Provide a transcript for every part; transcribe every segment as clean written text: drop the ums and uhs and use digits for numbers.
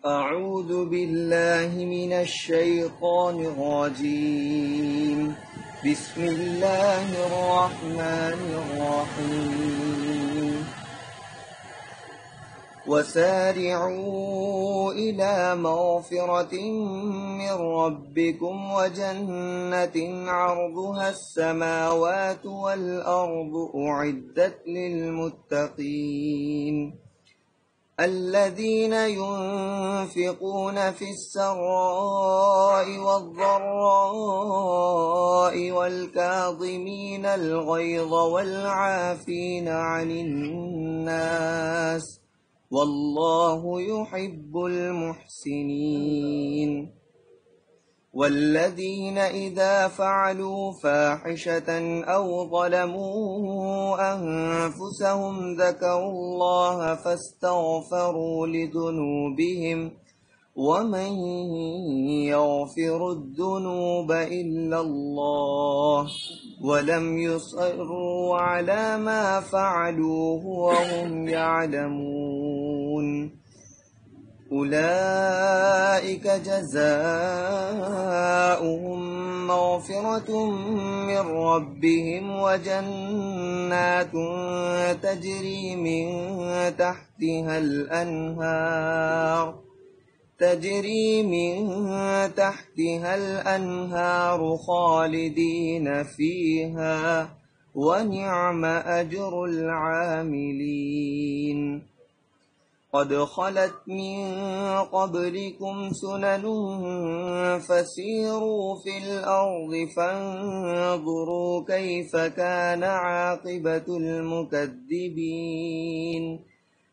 أعوذ بالله من الشيطان الرجيم. بسم الله الرحمن الرحيم. وسارعوا إلى مغفرة من ربكم وجنة عرضها السماوات والأرض أعدت للمتقين الذين ينفقون في السراء والضراء والكاظمين الغيظ والعافين عن الناس والله يحب المحسنين والذين إذا فعلوا فاحشة أو ظلموا أنفسهم ذكروا الله فاستغفروا لذنوبهم ومن يغفر الذنوب إلا الله ولم يصروا على ما فعلوا وهم يعلمون أولئك جزاؤهم مغفرة من ربهم وجنات تجري من تحتها الأنهار خالدين فيها ونعم أجر العاملين. قد خلت من قبلكم سنن فسيروا في الأرض فانظروا كيف كان عاقبة المكذبين.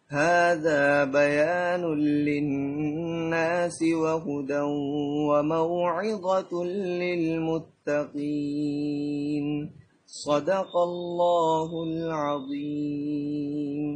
هذا بيان للناس وهدى وموعظة للمتقين. صدق الله العظيم.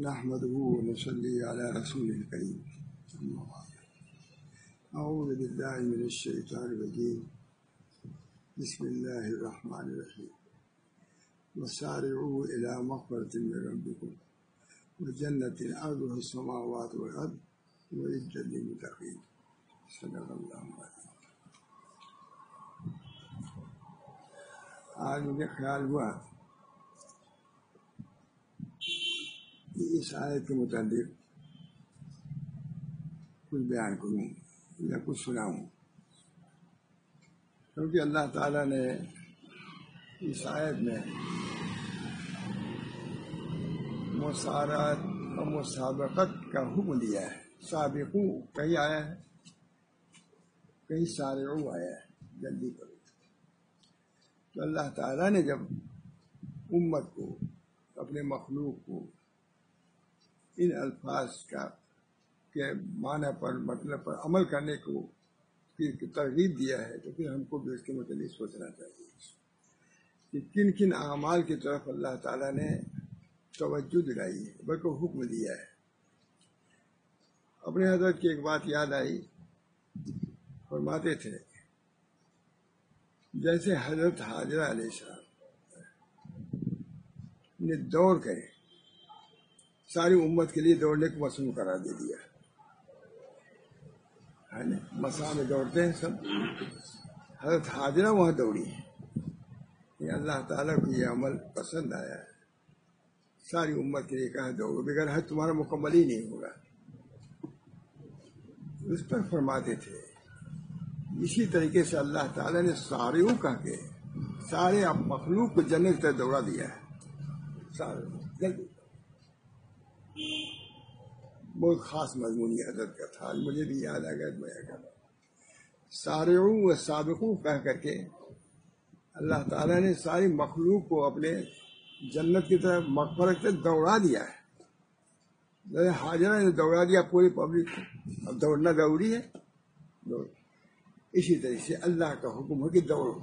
نحمده ونصلي على رسول الكريم. أعوذ بالله من الشيطان الرجيم. بسم الله الرحمن الرحيم. وسارعوا إلى مغفرة من ربكم وجنة عرضها السماوات والأرض أعدت للمتقين. صدق الله العظيم. آج مجھے خیال ہوا اس آیت کے متعلق کچھ بیان کروں یا کچھ سناؤں، کیونکہ اللہ تعالیٰ نے اس آیت میں مسارعت اور مسابقت کا حکم دیا ہے. سابقو کہیں آیا ہے، کہیں سارعو آیا ہے، جلدی کرو. تو اللہ تعالیٰ نے جب امت کو، اپنے مخلوق کو ان الفاظ کے معنی پر، مطلب پر عمل کرنے کو ترغیب دیا ہے، تو پھر ہم کو بھی اس کے متعلق سوچنا چاہیے کہ کن کن اعمال کی طرف اللہ تعالیٰ نے توجہ دلائی ہے، بلکہ حکم دیا ہے. اپنے حضرت کی ایک بات یاد آئی، فرماتے تھے جیسے حضرت حاجرہ علیہ السلام نے دوڑ کر ساری امت کے لیے دوڑنے کو مصنوع قرار دے دیا. مسا میں دوڑتے ہیں سب، حضرت حاجرہ وہاں دوڑی ہے. یہ اللہ تعالیٰ کو یہ عمل پسند آیا ہے، ساری امت کے لیے کہا دوڑو، بغیر حج تمہارا مکمل ہی نہیں ہوگا. اس پر فرماتے تھے. اسی طریقے سے اللہ تعالیٰ نے سارعوا کہہ کے سارے مخلوق کو جنت کی طرف دوڑا دیا ہے. سارے جلدی. بہت خاص مضمون یہ حضرت کا تھا، مجھے بھی یاد آ گیا. میں سارعوا و سابقوا کہہ کر کے اللہ تعالیٰ نے ساری مخلوق کو اپنے جنت کی طرف مغفرت سے دوڑا دیا ہے. حاجرہ نے دوڑا دیا پوری پبلک کو. اب دوڑنا ضروری ہے. اسی طرح سے اللہ کا حکم ہے کہ دوڑو.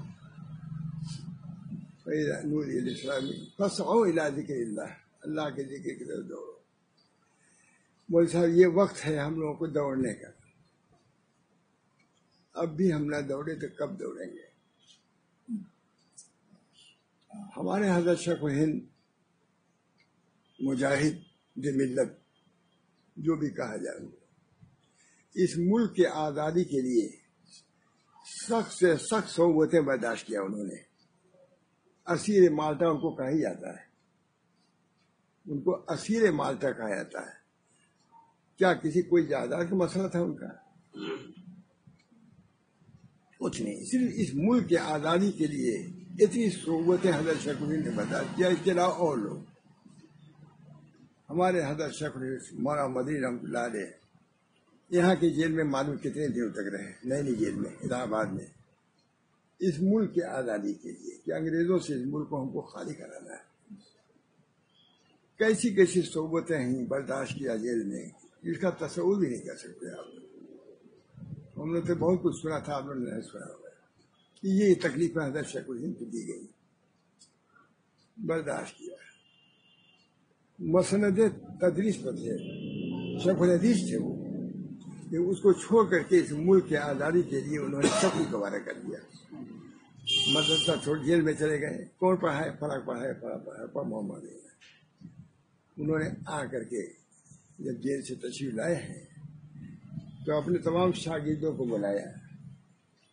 نوری الاسلام فاسعوا الی ذکر اللہ، اللہ کے ذکر کی طرف دوڑو. مول صاحب یہ وقت ہے ہم لوگوں کو دوڑنے کا. اب بھی ہم نہ دوڑے تو کب دوڑیں گے؟ ہمارے حضرت شیخ الہند مجاہد ملت جو بھی کہا جائے، اس ملک کے آزادی کے لیے سخت سے سخت صعوبتیں برداشت کیا. انہوں نے اسیر مالٹا ان کو کہا ہی جاتا ہے. ان کو اسیر مالٹا کہا جاتا ہے. کیا کسی کوئی جائیداد کا مسئلہ تھا ان کا؟ کچھ نہیں. صرف اس ملک کے آزادی کے لیے اتنی صعوبتیں حضرت شیخ الہند نے برداشت کیا. اس کے علاوہ اور لوگ ہمارے حضرت شیخ الہند مولانا مدنی رحمۃ اللہ علیہ یہاں کی جیل میں معلوم کتنے دنوں تک رہے، نئی جیل میں الہ آباد میں، اس ملک کی آزادی کے لیے کہ انگریزوں سے اس ملک کو ہم کو خالی کرانا ہے. کیسی کیسی صعوبتیں ہیں برداشت کیا جیل میں، جس کا تصور بھی نہیں کر سکتے آپ. ہم نے تو بہت کچھ سنا تھا، آپ نے نہیں سنا ہوگا کہ یہ تکلیفیں حضرت شیخ الہند کو دی گئی، برداشت کیا. مسند تدریس پر تھے، شیخ الحدیث تھے وہ، کہ اس کو چھوڑ کر کے اس ملک کی آزادی کے لیے انہوں نے سب کچھ گوارا کر دیا. مدرسہ چھوڑ جیل میں چلے گئے. کون پڑھائے؟ فرق پڑھائے، پر محمد. انہوں نے آ کر کے جب جیل سے تشریف لائے ہیں تو اپنے تمام شاگردوں کو بلایا.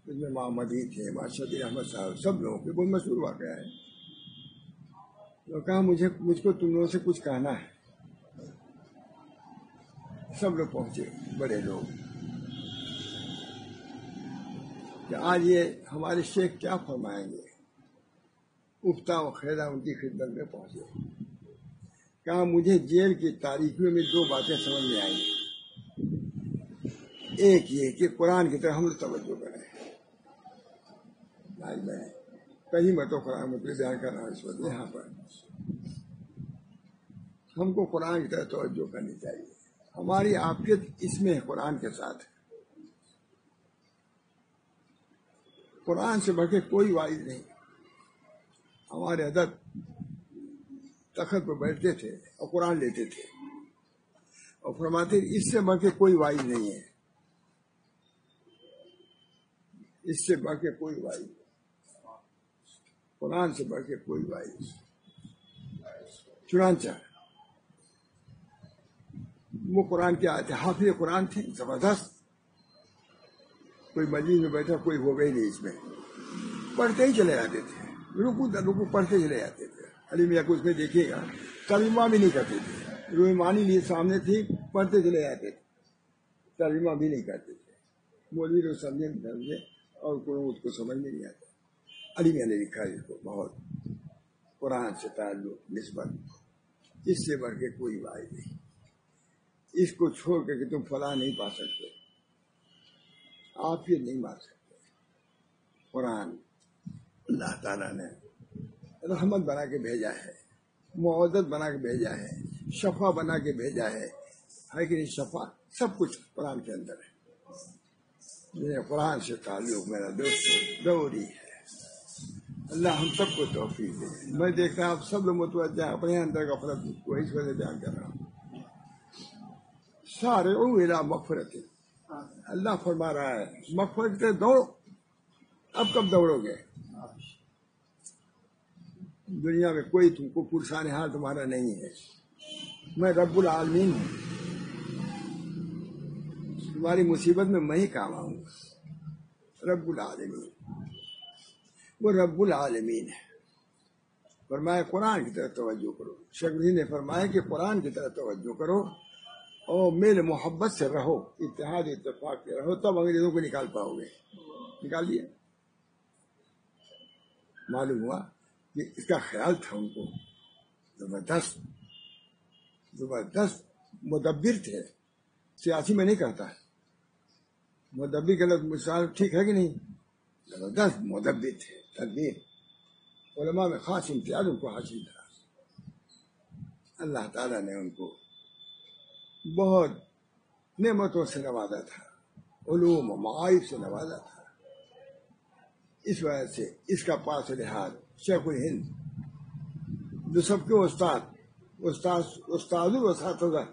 اس میں محمد تھے، شبیر احمد صاحب، سب لوگوں کے بہت مشہور واقعہ ہے. تو کہا مجھ کو تم لوگوں سے کچھ کہنا ہے. سب لوگ پہنچے، بڑے لوگ، کہ آج یہ ہمارے شیخ کیا فرمائیں گے. افتاء و خیرہ ان کی خدمت میں پہنچے. کہا مجھے جیل کی تاریخیوں میں دو باتیں سمجھ میں آئیں. ایک یہ کہ قرآن کی طرف ہم لوگ توجہ کریں. آج میں کئی مرتبہ قرآن مطلب بیان کر رہا ہوں اس وقت یہاں پر. ہم کو قرآن کی طرف توجہ کرنی چاہیے. ہماری عافیت اس میں ہے قرآن کے ساتھ. قرآن سے بڑھ کے کوئی واعظ نہیں. ہمارے حضرت تخت پر بیٹھتے تھے اور قرآن لیتے تھے اور فرماتے اس سے بڑھ کے کوئی واعظ نہیں ہے. اس سے بڑھ کے کوئی واعظ، قرآن سے بڑھ کے کوئی واعظ. چنانچہ وہ قرآن کے آتے حافظ قرآن تھے زبردست. کوئی مجلس میں بیٹھا کوئی ہو گئی نہیں، اس میں پڑھتے ہی چلے جاتے تھے. رکو پڑھتے چلے جاتے تھے. علی میاں کو اس میں دیکھیے گا ترجمہ بھی نہیں کرتے تھے. روحانی لیے سامنے تھی، پڑھتے چلے جاتے تھے، ترجمہ بھی نہیں کرتے تھے. مولوی لوگ سمجھے اور اس کو سمجھ میں نہیں آتا. علی میاں نے لکھا اس کو بہت. قرآن سے تعلق نسبت اس سے بڑھ کے کوئی واعظ نہیں. اس کو چھوڑ کر کہ تم فلاح نہیں پا سکتے، آپ یہ نہیں مار سکتے. قرآن اللہ تعالیٰ نے رحمت بنا کے بھیجا ہے، معزت بنا کے بھیجا ہے، شفا بنا کے بھیجا ہے کہ نہیں؟ شفا سب کچھ قرآن کے اندر ہے. قرآن سے تعلق میرا دوست ضروری ہے. اللہ ہم سب کو توفیق دے. میں دیکھ رہا ہوں آپ سب لوگ متوجہ اپنے اندر کا فرق کو اس وجہ بیان کر رہا ہوں. سارعوا الی مغفرت، اللہ فرما رہا ہے مغفرت سے دوڑو. اب کب دوڑو گے؟ دنیا میں کوئی تم کو پرسان حال تمہارا نہیں ہے. میں رب العالمین ہوں. تمہاری مصیبت میں ہی کام آؤں گا. رب العالمین، وہ رب العالمین ہے. فرمایا قرآن کی طرف توجہ کرو. شیخ الہند نے فرمایا کہ قرآن کی طرف توجہ کرو. اور میل محبت سے رہو، اتحاد اتفاق سے رہو، تب انگریزوں کو نکال پاؤ گے. نکال لیا. معلوم ہوا کہ اس کا خیال تھا ان کو. زبردست زبردست مدبر تھے. سیاسی میں نہیں کہتا ہے، مدبر کا لفظ مثال ٹھیک ہے کہ نہیں؟ زبردست مدبر تھے. تدبیر علماء میں خاص امتیاز ان کو حاصل تھا. اللہ تعالیٰ نے ان کو بہت نعمتوں سے نوازا تھا، علوم و معائب سے نوازا تھا. اس وجہ سے اس کا پاس لحاظ شیخ الہند جو سب کے استاد الاساتذہ،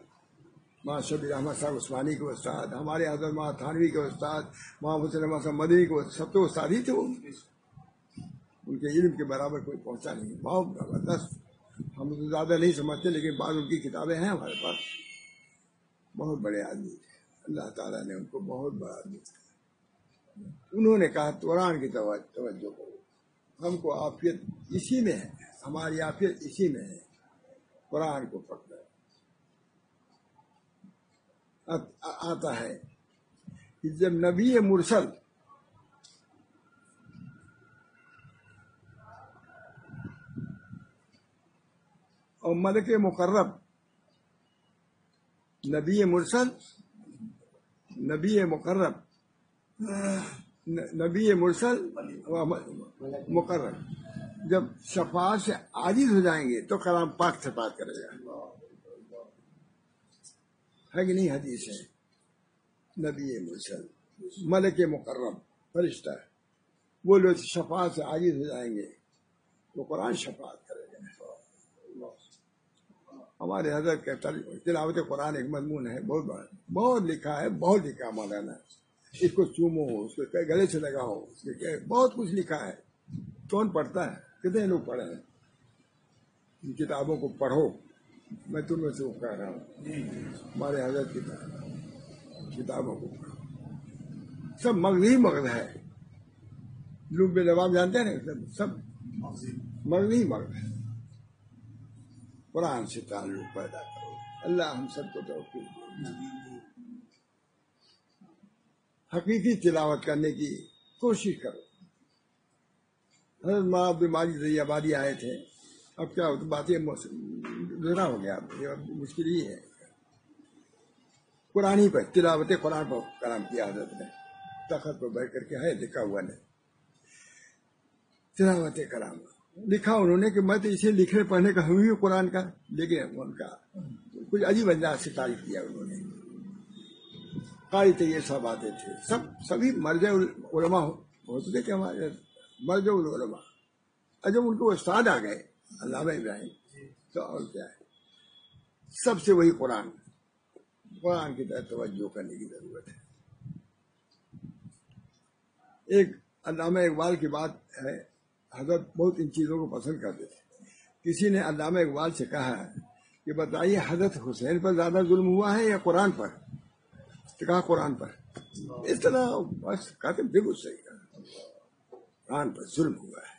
ماں شبیر احمد صاحب عثمانی کے استاد، ہمارے حضرت ماں تھانوی کے استاد، ماں حسین احمد صاحب مدنی کے سب تو استاد ہی تھے. وہ ان کے علم کے برابر کوئی پہنچا نہیں. بہت زبردست. ہم تو زیادہ نہیں سمجھتے لیکن بعض ان کی کتابیں ہیں ہمارے پاس. بہت بڑے آدمی تھے. اللہ تعالیٰ نے ان کو بہت بڑا آدمی تھا. انہوں نے کہا قرآن کی توجہ کرو، ہم کو عافیت اسی میں ہے، ہماری عافیت اسی میں ہے. قرآن کو پکڑو. آتا ہے کہ جب نبی مرسل اور ملک مقرب، نبی مرسل، نبی مقرب، نبی مرسل و مقرب جب شفاعت سے عاجز ہو جائیں گے تو کلام پاک سے بات کرے گا. ہے کہ نہیں؟ حدیث ہے. نبی مرسل، ملک مقرب، فرشتہ، وہ لوگ شفاعت سے عاجز ہو جائیں گے تو قرآن شفاعت کرے گا. ہمارے حضرت کا تلاوت قرآن ایک مضمون ہے بہت بڑا، بہت لکھا ہے، بہت لکھا مولانا. اس کو چومو، اس کو گلے سے لگاؤ، بہت کچھ لکھا ہے. کون پڑھتا ہے؟ کتنے لوگ پڑھے ہیں؟ ان کتابوں کو پڑھو. میں تمہیں سے کہہ رہا ہوں، ہمارے حضرت کی کتابوں کو پڑھو. سب مغزی مغز ہے. لوگ بے لباب جانتے ہیں نا، سب مغزی مغز ہے. قرآن سے تعلق پیدا کرو. اللہ ہم سب کو توفیق دے. حقیقی تلاوت کرنے کی کوشش کرو. حضرت ماں بیماری سے آبادی آئے تھے. اب کیا باتیں گزرا ہو گیا، مشکل ہی ہے. قرآن ہی پر تلاوت قرآن پر کلام کیا حضرت نے. تخت پر بیٹھ کر کے ہے لکھا ہوا نے تلاوت کلام لکھا انہوں نے کہ میں تو اسے لکھنے پڑھنے کا ہوں ہی قرآن کا، لیکن ان کا کچھ عجیب انداز سے تعریف کیا انہوں نے. قاری تھے، یہ سب آتے تھے، سبھی مرجع علماء ہوتے تھے کہ ہمارے مرجع العلماء. اور جب ان کو استاد آ گئے علامہ ابراہیم تو اور کیا ہے، سب سے وہی قرآن کی طرف توجہ کرنے کی ضرورت ہے. ایک علامہ اقبال کی بات ہے، حضرت بہت ان چیزوں کو پسند کرتے تھے. کسی نے علامہ اقبال سے کہا کہ بتائیے حضرت حسین پر زیادہ ظلم ہوا ہے یا قرآن پر؟ تو کہا قرآن پر. اس طرح بس کہتے بالکل صحیح کہا، قرآن پر ظلم ہوا ہے.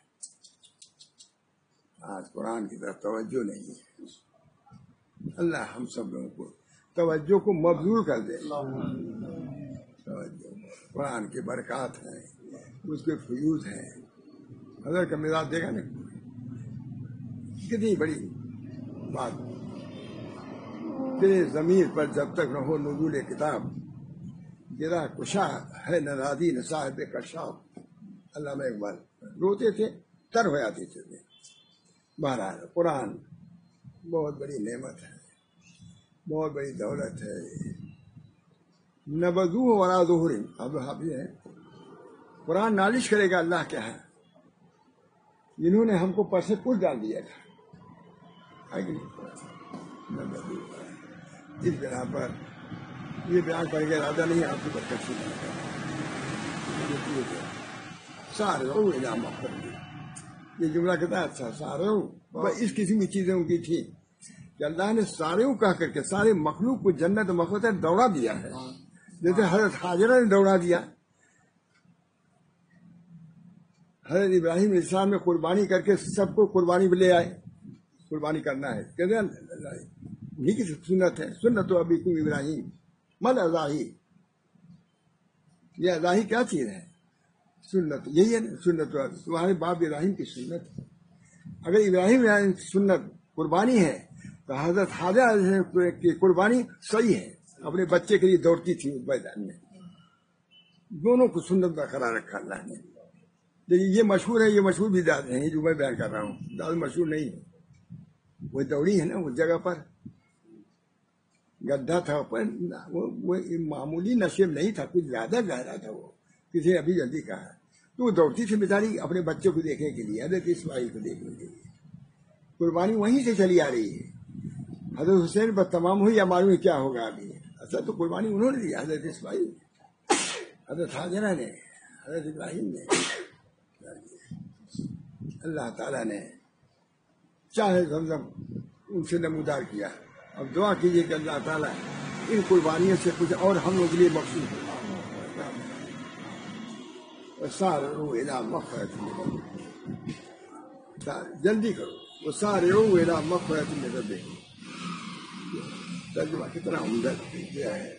آج قرآن کی طرف توجہ نہیں ہے. اللہ ہم سب لوگوں کو توجہ کو مبذول کر دے. توجہ قرآن کی برکات ہیں، اس کے فیوز ہیں. حضرت کا مزاج دیکھا نا، کتنی بڑی بات. تیرے ضمیر پر جب تک نہ ہو نزول کتاب، گرا کشا ہے نرادی نہ صاحب کشاف. علامہ اقبال روتے تھے، تر ہو جاتے تھے. بہرحال قرآن بہت بڑی نعمت ہے، بہت بڑی دولت ہے. نبذوہ وراء ظہورہم، اب حافظ ہے. قرآن نالش کرے گا اللہ کیا ہے، جنہوں نے ہم کو پر سے پل ڈال دیا تھا. اس بنا پر یہ بیان کرنے کا ارادہ نہیں، آپ کی برکت سارے علامہ یہ جملہ کہتا ہے. اچھا سارے اس قسم کی چیزیں ان کی تھی کہ اللہ نے سارے کہہ کر کے سارے مخلوق کو جنت مخلوق دوڑا دیا ہے. جیسے حضرت حاجرہ نے دوڑا دیا. حضرت ابراہیم علیہ السلام نے قربانی کر کے سب کو قربانی پہ لے آئے. قربانی کرنا ہے کہتے ہیں یہ کس سنت ہے؟ سنت ابیکم ابراہیم من اضاحی، یہ اضاحی کیا چیز ہے؟ سنت یہی ہے نا، سنت تمہارے باپ ابراہیم کی سنت ہے۔ اگر ابراہیم کی سنت قربانی ہے تو حضرت حاجرہ کی قربانی صحیح ہے، اپنے بچے کے لیے دوڑتی تھی اس میدان میں، دونوں کو سنت برقرار رکھا اللہ نے۔ لیکن یہ مشہور ہے، یہ مشہور بھی داد ہیں جو میں بیان کر رہا ہوں، داد مشہور نہیں ہے، وہ دوڑی ہے نا اس جگہ پر، گڈھا تھا وہ معمولی نشیب نہیں تھا، کچھ زیادہ گہرا تھا، وہ کسی نے ابھی جلدی کہا، تو وہ دوڑتی تھی بیچاری اپنے بچوں کو دیکھنے کے لیے، حضرت اسماعیل کو دیکھنے کے لیے، قربانی وہیں سے چلی آ رہی ہے۔ حضرت حسین پر تمام ہوئی، یا معلوم ہے کیا ہوگا ابھی، اصل تو قربانی انہوں نے دی، حضرت اسماعیل، حضرت حاجرہ نے، حضرت ابراہیم نے، اللہ تعالیٰ نے چاہے زمزم ان سے نمودار کیا۔ اب دعا کیجیے کہ اللہ تعالیٰ ان قربانیوں سے کچھ اور ہم لوگ کے لیے مخصوص ہو۔ وسارعوا الی مغفرۃ من ربکم، جلدی کرو، وسارعوا الی مغفرۃ من ربکم، ترجمہ کتنا عمدہ کیا ہے،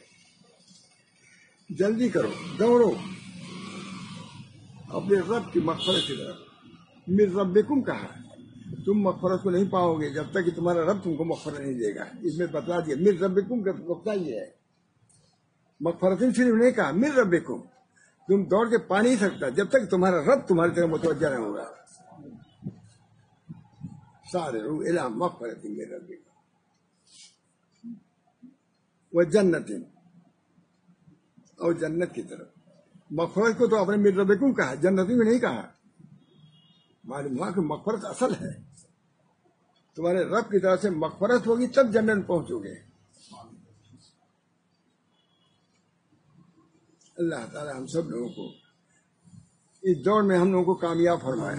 جلدی کرو، دوڑو اپنے رب کی مغفرت کی طرف۔ من ربکم کہا، تم مغفرت کو نہیں پاؤ گے جب تک کہ تمہارا رب تم کو مغفرت نہیں دے گا، اس میں بتلا دیا من ربکم کا نقطہ یہ ہے، مغفرت صرف نہیں کہا، من ربکم، تم دوڑ کے پا نہیں سکتا جب تک تمہارا رب تمہاری طرف متوجہ نہیں ہوگا۔ سارعوا الی مغفرۃ من ربکم وجنت، اور جنت کی طرف۔ مغفرت کو تو آپ نے من ربکم کہا، جنت میں نہیں کہا، معلوم ہوا کہ مغفرت اصل ہے، تمہارے رب کی طرف سے مغفرت ہوگی تب جنت میں پہنچو گے۔ اللہ تعالی ہم سب لوگوں کو اس دوڑ میں ہم لوگوں کو کامیاب فرمائے۔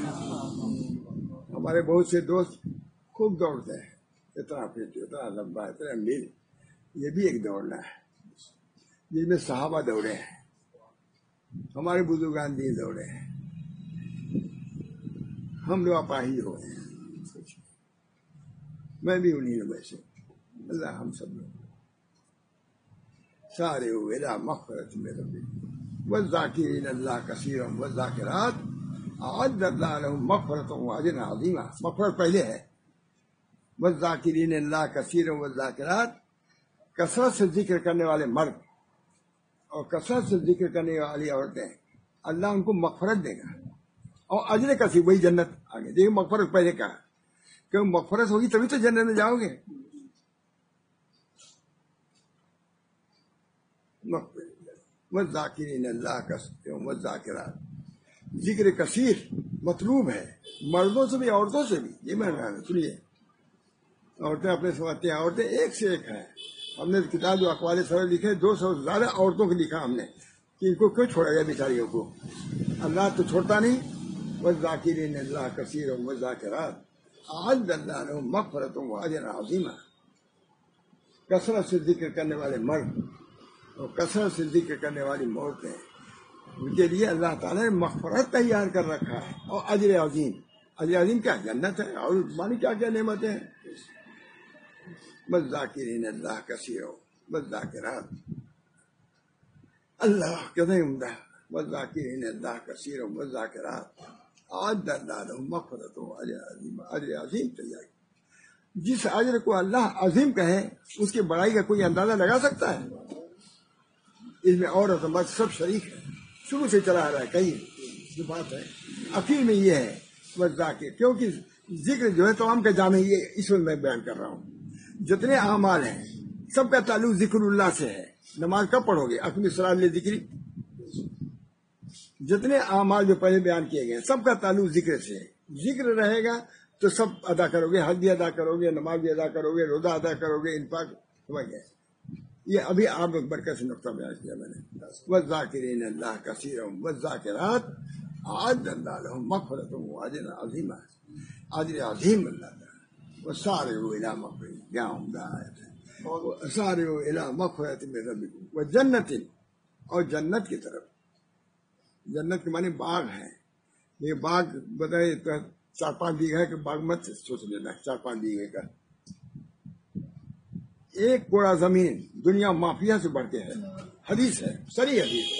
ہمارے بہت سے دوست خوب دوڑتے ہیں، اتنا فٹ، اتنا لمبا، اتنا میل، یہ بھی ایک دوڑنا ہے جس میں صحابہ دوڑے ہیں، ہمارے بزرگان دین دوڑے ہیں، ہم لوگ اپاہی ہوئے ہیں، میں بھی انہیں میں سے، اللہ ہم سب لوگ سارعوا الی مغفرۃ من ربکم والذاکرین اللہ کثیرا والذاکرات اعد اللہ لهم مغفرۃ واجرا عظیما۔ مغفرت پہلے ہے، والذاکرین اللہ کثیرا والذاکرات، کثرت سے ذکر کرنے والے مرد اور کثرت سے ذکر کرنے والی عورتیں، اللہ ان کو مغفرت دے گا، اور اجر کثیر، وہی جنت آگے دیکھیں، مغفرت پہلے کہا کہ مغفرت ہوگی تبھی تو جنت میں جاؤ گے۔ والذاکرین اللہ کثیرا والذاکرات، ذکر کثیر مطلوب ہے، مردوں سے بھی عورتوں سے بھی، یہ میں سنیے، عورتیں اپنے سمجھتے ہیں، عورتیں ایک سے ایک ہیں، ہم نے کتاب جو اقوال سر لکھے 200 سے زیادہ عورتوں کو لکھا ہم نے کہ ان کو کیوں چھوڑا گیا بیچاریوں کو، اللہ تو چھوڑتا نہیں۔ والذاکرین اللہ کثیرا والذاکرات اعد اللہ لهم مغفرۃ واجرا عظیما، کثرت سے ذکر کرنے والے مرد اور کثرت سے ذکر کرنے والی عورتیں، ان کے لیے اللہ تعالیٰ نے مغفرت تیار کر رکھا ہے، اور اجر عظیم، اجر عظیم کیا جنت ہے، اور مانی کیا کیا نعمتیں ہیں۔ والذاکرین اللہ کثیرا والذاکرات، اللہ کتنے عمدہ، والذاکرین اللہ کثیرا والذاکرات اعد اللہ لهم مغفرۃ واجر عظیما، اجر عظیم تیار۔ جس اجر کو اللہ عظیم کہے اس کی بڑائی کا کوئی اندازہ لگا سکتا ہے؟ اس میں عورت مرد سب شریک ہے، شروع سے چلا آ رہا ہے، کہیں جو بات ہے اخیر میں یہ ہے والذاکر، کیونکہ ذکر جو ہے تمام کا جامع یہ اس وقت میں بیان کر رہا ہوں، جتنے اعمال ہیں سب کا تعلق ذکر اللہ سے ہے۔ نماز کب پڑھو گے؟ اقم الصلاۃ لذکری، جتنے اعمال جو پہلے بیان کیے گئے سب کا تعلق ذکر سے ہے، ذکر رہے گا تو سب ادا کرو گے، حج بھی ادا کرو گے، نماز بھی ادا کرو گے، روزہ ادا کرو گے، انفاق، سمجھ گئے؟ یہ ابھی آپ برکت سے نقطہ بیان کیا میں نے۔ والذاکرین اللہ کثیرا والذاکرات اعد اللہ لهم مغفرۃ واجر عظیما، اجر عظیم اللہ تعالیٰ۔ وسارعوا الی مغفرۃ، کیا عمدہ آیت ہے، وسارعوا الی مغفرۃ من ربکم وجنت، اور جنت کی طرف۔ جنت کے معنی باغ ہے، یہ باغ بتائے 4-5 بیگھے کے باغ مت سوچ لینا، 4-5 بیگھے کا ایک کوڑا زمین دنیا مافیا سے بڑھ کے ہے، حدیث ہے، صریح حدیث ہے.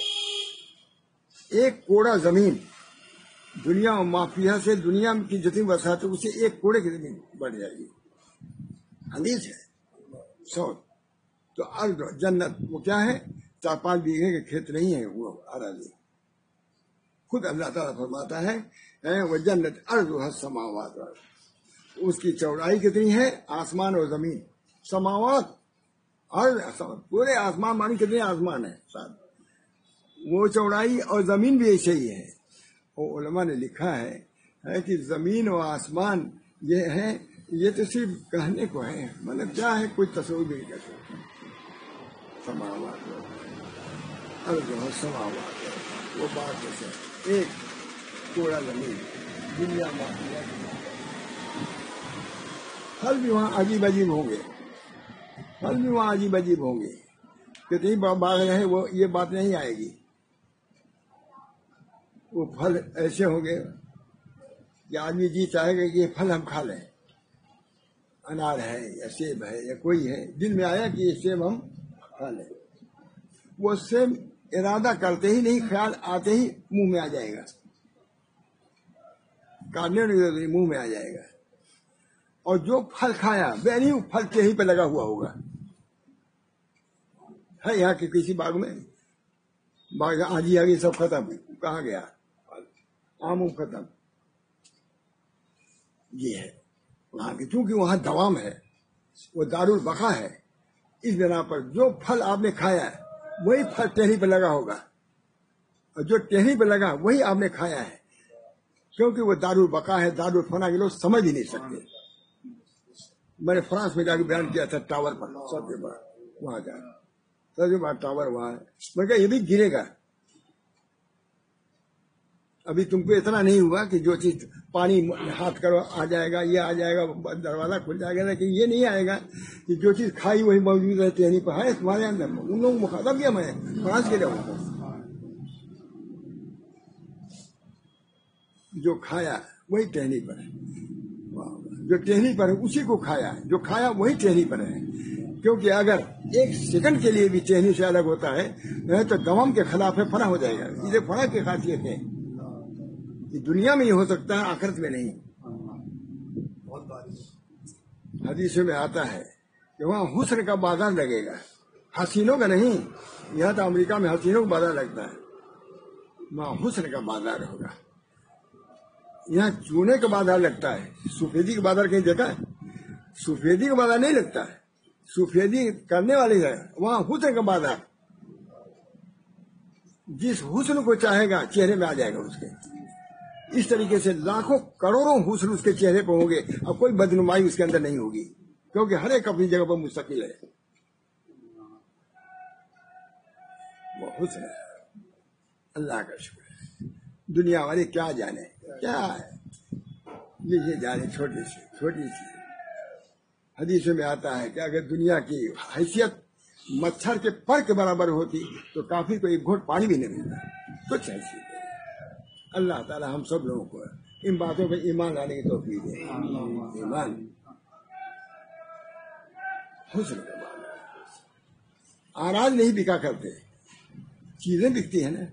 ایک کوڑا زمین دنیا مافیا سے، دنیا کی جتنی وسعت ہے اسے ایک کوڑے کی زمین بڑھ جائے گی، حدیث ہے. تو ارض جنت وہ کیا ہے؟ 4-5 بیگھے کے کھیت نہیں ہے وہ اراضی. خود اللہ تعالیٰ فرماتا ہے وہ جنت ارض السماوات، اس کی چوڑائی کتنی ہے؟ آسمان اور زمین. سماوات ارض، پورے آسمان، مانی کتنے آسمان ہے ساتھ، وہ چوڑائی اور زمین بھی ایسے ہی ہے. اور علماء نے لکھا ہے کہ زمین و آسمان یہ ہے، یہ تو صرف کہنے کو ہے، مطلب کیا ہے کوئی تصور بھی نہیں کر سکتا. سماوات ارض السماوات، وہ بات جیسے ایک کوڑا زمین دنیا میں. پھل بھی وہاں عجیب عجیب ہوں گے، پھل بھی وہاں عجیب عجیب ہوں گے. کتنی باغ ہے وہ یہ بات نہیں آئے گی. وہ پھل ایسے ہوں گے کہ آدمی جی چاہے گا کہ یہ پھل ہم کھا لیں. انار ہے یا سیب ہے یا کوئی ہے، دل میں آیا کہ یہ سیب ہم کھا لیں، وہ سیب ارادہ کرتے ہی نہیں، خیال آتے ہی منہ میں آ جائے گا، کاٹنے منہ میں آ جائے گا. اور جو پھل کھایا وہ نہیں، پھل کہیں پہ لگا ہوا ہوگا. ہے یہاں کے کسی باغ میں، باغ آجی آگے سب ختم، کہاں گیا آم ختم. یہ ہے وہاں کی، کیونکہ وہاں دوام ہے، وہ دارالبقا ہے. اس بنا پر جو پھل آپ نے کھایا ہے وہی پھل ٹہنی پہ لگا ہوگا، اور جو ٹہنی پہ لگا وہی آپ نے کھایا ہے، کیونکہ وہ دارالبقا ہے. دارالفنا کے لوگ سمجھ ہی نہیں سکتے. میں نے فرانس میں جا کے بیان کیا تھا، ٹاور پر سب کے بعد وہاں جا، سب کے بعد ٹاور وہاں ہے. میں کہا یہ بھی گرے گا. ابھی تم کو اتنا نہیں ہوا کہ جو چیز پانی ہاتھ کرو آ جائے گا، یہ آ جائے گا، دروازہ کھل جائے گا، لیکن یہ نہیں آئے گا کہ جو چیز کھائی وہی موجود ہے ٹہنی پر. ہے تمہارے اندر. ان لوگوں کو مخاطب کیا میں فرانس کے لوگوں کو، جو کھایا وہی ٹہنی پر ہے، جو ٹہنی پر ہے اسی کو کھایا، جو کھایا وہی ٹہنی پر ہے. کیونکہ اگر 1 سیکنڈ کے لیے بھی ٹہنی سے الگ ہوتا ہے تو دوام کے خلاف ہے، فنا ہو جائے گا. یہ فنا کی خاصیت ہے. دنیا میں یہ ہو سکتا ہے، آخرت میں نہیں. حدیث میں آتا ہے کہ وہاں حسن کا بازار لگے گا، حسینوں کا نہیں. یہاں تو امریکہ میں حسینوں کا بازار لگتا ہے، وہاں حسن کا بازار ہوگا. یہاں چونے کا بازار لگتا ہے. سفیدی کا بازار کہیں دیکھا ہے؟ سفیدی کا بازار نہیں لگتا ہے، سفیدی کرنے والے ہے. وہاں حسن کا بازار، جس حسن کو چاہے گا چہرے میں آ جائے گا اس کے. اس طریقے سے لاکھوں کروڑوں حسن اس کے چہرے پہ ہوں گے، اور کوئی بدنمائی اس کے اندر نہیں ہوگی، کیونکہ ہر ایک اپنی جگہ پر مستقل ہے. وہ حسن ہے. اللہ کا شکر ہے. دنیا والے کیا جانے کیا ہے، یہ جانے چھوٹی سی حدیثوں میں آتا ہے کہ اگر دنیا کی حیثیت مچھر کے پر کے برابر ہوتی تو کافی کو ایک گھونٹ پانی بھی نہیں ملتا. کچھ حیثیت ہے. اللہ تعالی ہم سب لوگوں کو ان باتوں پہ ایمان لانے کی توفیق دے. ایمان حسن کا بات. آراز نہیں بکا کرتے، چیزیں بکتی ہیں نا.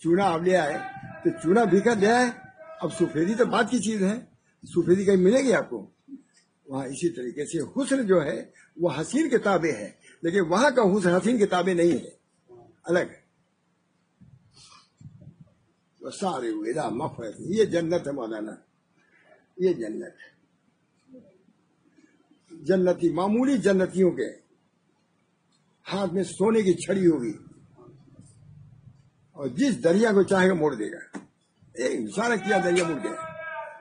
چونا آپ لے آئے تو چونا بکا دے آئے. اب سفیدی تو بات کی چیز ہے، سفیدی کہیں ملے گی آپ کو. وہاں اسی طریقے سے حسن جو ہے وہ حسین کے تابع ہے، لیکن وہاں کا حسن حسین کے تابع نہیں ہے، الگ ہے. سارے مغفرت، یہ جنت ہے مولانا. یہ جنت ہے. جنتی معمولی جنتیوں کے ہاتھ میں سونے کی چھڑی ہوگی، اور جس دریا کو چاہے گا موڑ دے گا. ایک اشارہ کیا دریا مڑ گیا.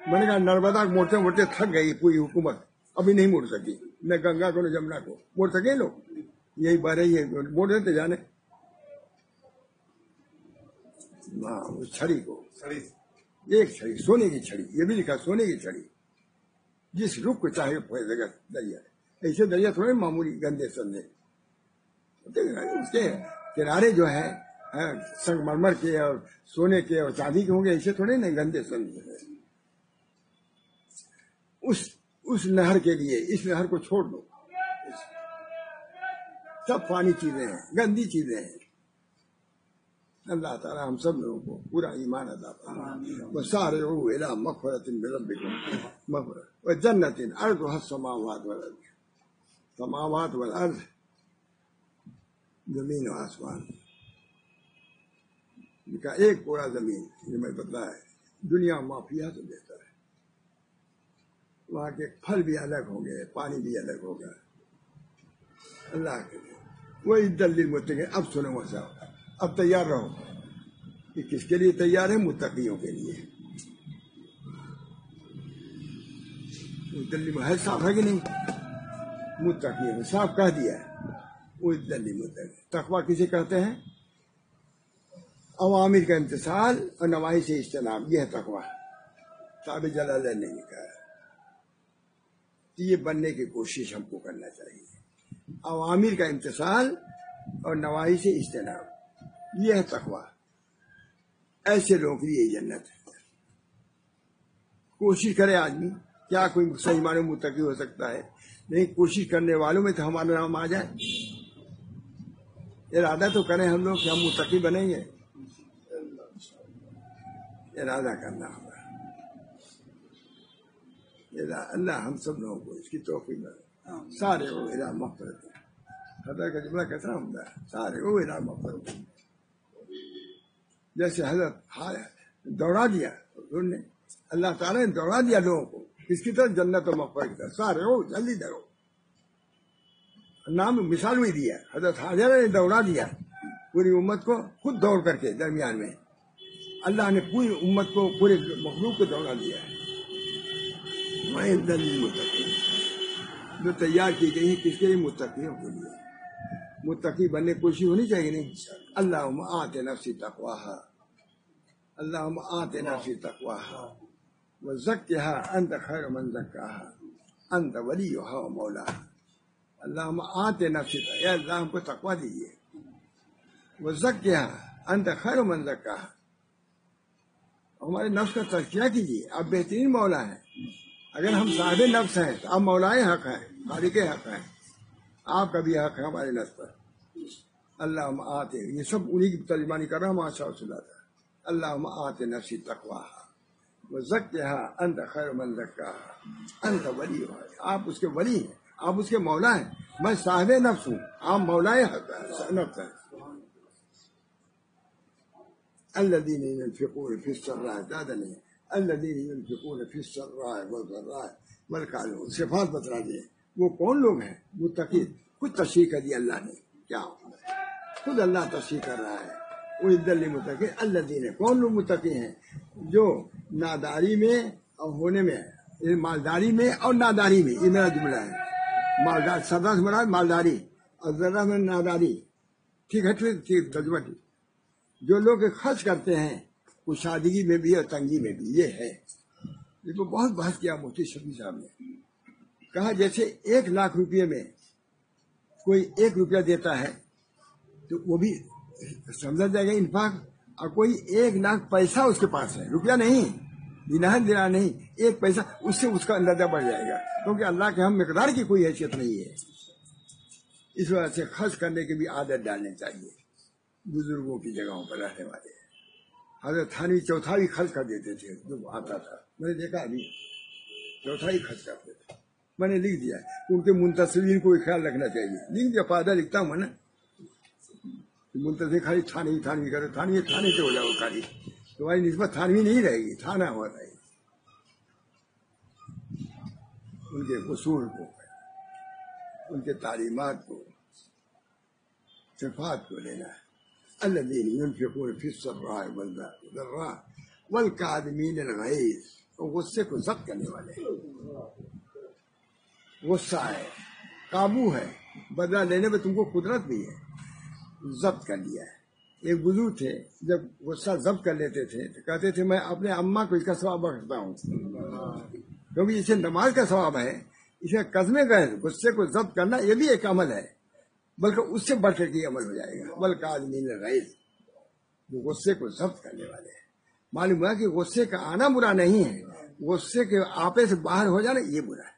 میں نے کہا نرمدا کو موڑتے موڑتے تھک گئی پوری حکومت، ابھی نہیں موڑ سکی. نہ گنگا کو نہ جمنا کو موڑ سکے لوگ. یہی بات ہے، یہ موڑ دیتے جانے. اس چھڑی کو، ایک چھڑی سونے کی چھڑی، یہ بھی لکھا سونے کی چھڑی. جس رخ کو چاہے پھیر دے گا دریا. ایسے دریا تھوڑے معمولی گندے سندے. اس کے کنارے جو ہے سنگ مرمر کے اور سونے کے اور چاندی کے ہوں گے، ایسے تھوڑے نہیں گندے سندے. اس نہر کے لیے اس نہر کو چھوڑ دو. سب فانی چیزیں ہیں، گندی چیزیں ہیں۔ اللہ تعالیٰ ہم سب لوگوں کو پورا ایمان عطا فرمائے۔ وسارعوا الی مغفرۃ من ربکم وجنۃ عرضها السماوات والارض، سماوات والارض، زمین و آسمان کا ایک پورا زمین، یہ میں بتایا دنیا معافیہ تو بہتر ہے، وہاں کے پھل بھی الگ ہوں گے، پانی بھی الگ ہوگا۔ اللہ کے لیے وہی دلیل متقین۔ اب سنو مسا، اب تیار رہو کہ کس کے لیے تیار ہے؟ متقیوں کے لیے۔ دلیل ہے صاف ہے کہ نہیں؟ متقیوں نے صاف کہہ دیا ہے، وہ دلیل متقین۔ تقویٰ کسے کہتے ہیں؟ اوامر کا امتثال اور نواہی سے اجتناب، یہ ہے تقویٰ۔ صاحب جلالہ نے کہا یہ بننے کی کوشش ہم کو کرنا چاہیے، اوامر کا امتثال اور نواہی سے اجتناب، یہ ہے تقویٰ۔ ایسے لوگوں کے لیے جنت ہے۔ کوشش کرے آدمی، کیا کوئی صحیح معنی متقی ہو سکتا ہے؟ نہیں، کوشش کرنے والوں میں تو ہمارا نام آ جائے۔ ارادہ تو کریں ہم لوگ کہ ہم متقی بنیں گے، ارادہ کرنا ہوگا۔ اللہ ہم سب لوگوں کو اس کی توفیق دے۔ سارے وہ الی مغفرت، حضرت کا جملہ کیسا ہوتا ہے؟ سارے وہ الی مغفرت۔ جیسے حضرت دوڑا دیا انہوں نے، اللہ تعالیٰ نے دوڑا دیا لوگوں کو اس کی طرف، جنت و مغفرت کی طرف۔ سارے وہ جلدی دوڑو، نام مثال بھی دیا، حضرت حاجرہ نے دوڑا دیا پوری امت کو، خود دوڑ کر کے درمیان میں اللہ نے پوری امت کو، پورے مخلوق کو دوڑا دیا ہے۔ جو تیار کی گئی ہے کس کے لیے؟ متقیوں کے لیے۔ متقی بننے کی کوشش ہونی چاہیے نہیں؟ اللہم آت نفسی تقواہا، اللہم آت نفسی تقواہا وزکھا انت خیر من زکاہا انت ولیہا و مولاہا۔ اللہم آت نفسی تقواہا، اے اللہ ہم کو تقویٰ دیجیے، وزکھا انت خیر من زکاہا، ہمارے نفس کا تزکیہ کیجیے، آپ بہترین مولا ہیں۔ اگر ہم صاحب نفس ہیں تو آپ مولائے حق ہیں، خالق حق ہیں، آپ کا بھی حق ہے ہمارے نفس پر۔ اللہم آتے، یہ سب انہی کی ترجمانی کر رہا ہوں ماشاء اللہ۔ اللہم آتے نفسی تقواہا وزکھا انت خیر من زکاہا انت ولیہا، آپ اس کے ولی ہیں، آپ اس کے مولا ہیں۔ میں صاحب نفس ہوں، آپ مولائے حق نفس ہیں۔ الذین ينفقون فی السراء، زیادہ نہیں، الذین ينفقون فی السراء والضراء والکاظمین، صفات بتلا دیے۔ وہ کون لوگ ہیں؟ متقی۔ خود تشریح کر دی اللہ نے، کیا خود اللہ تشریح کر رہا ہے۔ وہ للمتقین، الذین، کون لوگ متقی ہیں؟ جو ناداری میں اور ہونے میں، مالداری میں اور ناداری میں، یہ میرا جملہ ہے۔ مالدار سدا سے مراد مالداری اور ذرہ میں ناداری، ٹھیک ہے؟ ٹھیک ترجمہ ٹھیک۔ جو لوگ خرچ کرتے ہیں کشادگی میں بھی اور تنگی میں بھی، یہ ہے۔ یہ تو بہت بحث کیا مفتی شفیع صاحب نے، کہا جیسے 1,00,000 روپے میں کوئی 1 روپیہ دیتا ہے تو وہ بھی سمجھا جائے گا انفاق، اور کوئی 1,00,000 پیسہ اس کے پاس ہے، روپیہ نہیں، دینار دینا نہیں، 1 پیسہ، اس سے اس کا اندازہ بڑھ جائے گا، کیونکہ اللہ کے ہم مقدار کی کوئی حیثیت نہیں ہے۔ اس وجہ سے خرچ کرنے کی بھی عادت ڈالنی چاہیے بزرگوں کی جگہوں پر رہنے والے۔ حضرت تھانوی چوتھائی خرچ کر دیتے تھے، جو آتا تھا میں نے دیکھا، ابھی چوتھائی خرچ کرتے تھے۔ میں نے لکھ دیا ان کے منتصرین کو خیال رکھنا چاہیے، لکھ دیا، فائدہ لکھتا ہوں میں نا۔ منتصر خالی تھانوی کرے، تھانوی سے ہو جاؤ، خالی تمہاری نسبت تھانوی نہیں رہے گی، تھانہ ہو رہے گی۔ ان کے اصول کو، ان کے تعلیمات کو، صفات کو لینا ہے۔ الذین ينفقون فی السراء والضراء والکاظمین الغیظ، غصے کو ضبط کرنے والے۔ غصہ ہے، قابو ہے، بدلہ لینے میں تم کو قدرت بھی ہے، ضبط کر لیا ہے۔ ایک بزرگ تھے، جب غصہ ضبط کر لیتے تھے تو کہتے تھے میں اپنے اماں کو اس کا ثواب بخشتا ہوں، کیونکہ اسے نماز کا ثواب ہے، اسے قزم غیظ، غصے کو ضبط کرنا یہ بھی ایک عمل ہے، بلکہ اس سے بڑھ کر کے عمل ہو جائے گا۔ والکاظمین الغیظ، جو غصے کو ضبط کرنے والے ہیں۔ معلوم ہوا کہ غصے کا آنا برا نہیں ہے، غصے کے آپے سے باہر ہو جانا یہ برا ہے۔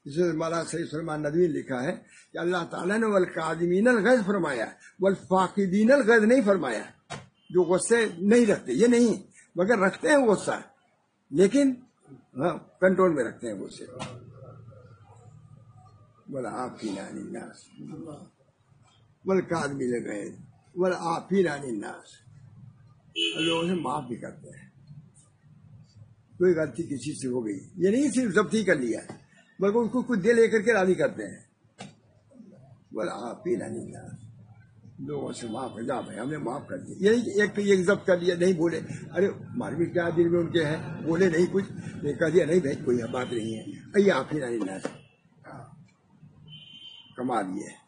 جسے مولانا سید سلیمان ندوی نے لکھا ہے کہ اللہ تعالیٰ نے والکاظمین الغیظ فرمایا، والفاقدین الغیظ نہیں فرمایا۔ جو غصے نہیں رکھتے، یہ نہیں، مگر رکھتے ہیں غصہ، لیکن کنٹرول میں رکھتے ہیں غصے۔ والعافین عن الناس والکاظمین الغیظ والعافین عن الناس، لوگوں سے معاف بھی کرتے ہیں۔ کوئی غلطی کسی سے ہو گئی، یہ نہیں صرف ضبط ہی کر لیا، بلکہ اس کو کچھ دے لے کر کے راضی کرتے ہیں۔ والعافین عن الناس، لوگوں سے معاف کر، جا بھائی ہم نے معاف کر دیا، یعنی کہ ایک تو یہ ضبط کر لیا، نہیں بولے، ارے ہمارے بھی کیا دل میں ان کے ہے، بولے نہیں کچھ، یہ کہہ دیا نہیں بھائی کوئی بات نہیں ہے، یہ عافین عن الناس کمال یہ ہے۔